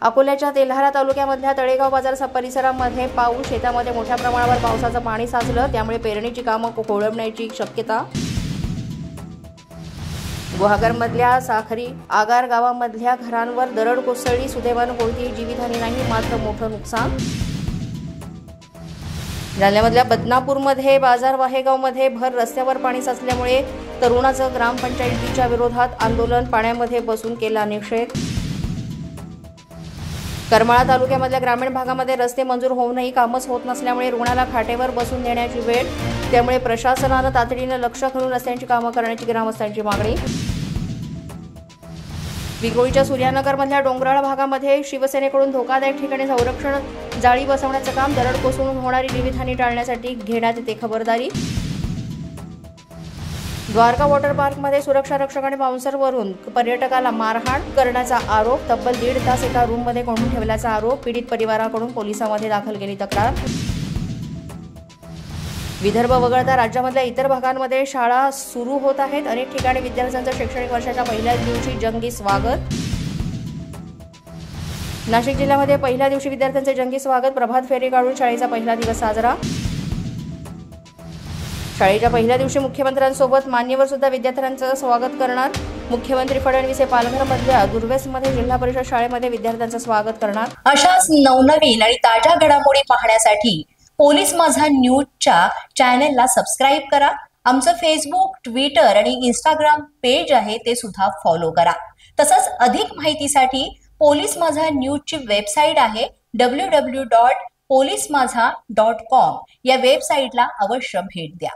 अकोल्याच्या तेल्हारा तालुक्यामधल्या तळेगाव बाजार परिसरामध्ये पाऊस, शेतामध्ये मोठ्या प्रमाणावर पावसाचं पाणी साचलं, त्यामुळे पेरणीची कामं कोळंबण्याची शक्यता. गुहागरमधल्या साखरी आगार गावामधल्या घरांवर दरड कोसळली, सुदैवानं कोणतीही जीवितहानी नाही, मात्र मोठं नुकसान. जालन्यामधल्या बदनापूरमध्ये बाजार वाहेगावमध्ये भर रस्त्यावर पाणी साचल्यामुळे तरुणाचं ग्रामपंचायतीच्या विरोधात आंदोलन, पाण्यामध्ये बसून केला निषेध. करमाळा तालुक्यामधल्या ग्रामीण भागामध्ये रस्ते मंजूर होऊनही कामच होत नसल्यामुळे रुग्णाला खाटेवर बसून देण्याची वेळ, त्यामुळे प्रशासनानं तातडीनं लक्ष घालून रस्त्यांची कामं करण्याची ग्रामस्थांची मागणी. विक्रोळीच्या सूर्यानगरमधल्या डोंगराळ भागामध्ये शिवसेनेकडून धोकादायक ठिकाणी संरक्षण जाळी बसवण्याचं काम, दरड कोसळून होणारी जीवितहानी टाळण्यासाठी घेण्यात येते खबरदारी. द्वारका वॉटर पार्कमध्ये सुरक्षा रक्षक आणि बाउन्सरवरून पर्यटकाला मारहाण करण्याचा आरोप, तब्बल 1.5 तास एका रूममध्ये कोंडून ठेवल्याचा आरोप, पीडित परिवाराकडून पोलिसांमध्ये दाखल केली तक्रार. विदर्भ वगळता राज्यामधल्या इतर भागांमध्ये शाळा सुरू होत आहेत. अनेक ठिकाणी विद्यार्थ्यांचं शैक्षणिक वर्षाच्या पहिल्याच दिवशी जंगी स्वागत. नाशिक जिल्ह्यामध्ये पहिल्या दिवशी विद्यार्थ्यांचे जंगी स्वागत, प्रभात फेरी काढून शाळेचा पहिला दिवस साजरा. शाळेच्या पहिल्या दिवशी मुख्यमंत्र्यांसोबत मान्यवर सुद्धा विद्यार्थ्यांचं स्वागत करणार. मुख्यमंत्री फडणवीस हे पालघरमधल्या दुर्वेसमध्ये जिल्हा परिषद शाळेमध्ये विद्यार्थ्यांचं स्वागत करणार. अशाच नवनवीन आणि ताज्या घडामोडी पाहण्यासाठी पोलीस माझा न्यूजच्या चॅनलला सबस्क्राईब करा. आमचं फेसबुक, ट्विटर आणि इंस्टाग्राम पेज आहे ते सुद्धा फॉलो करा. तसंच अधिक माहितीसाठी पोलीस माझा न्यूजची वेबसाईट आहे www.polismazha.com या वेबसाईटला अवश्य भेट द्या.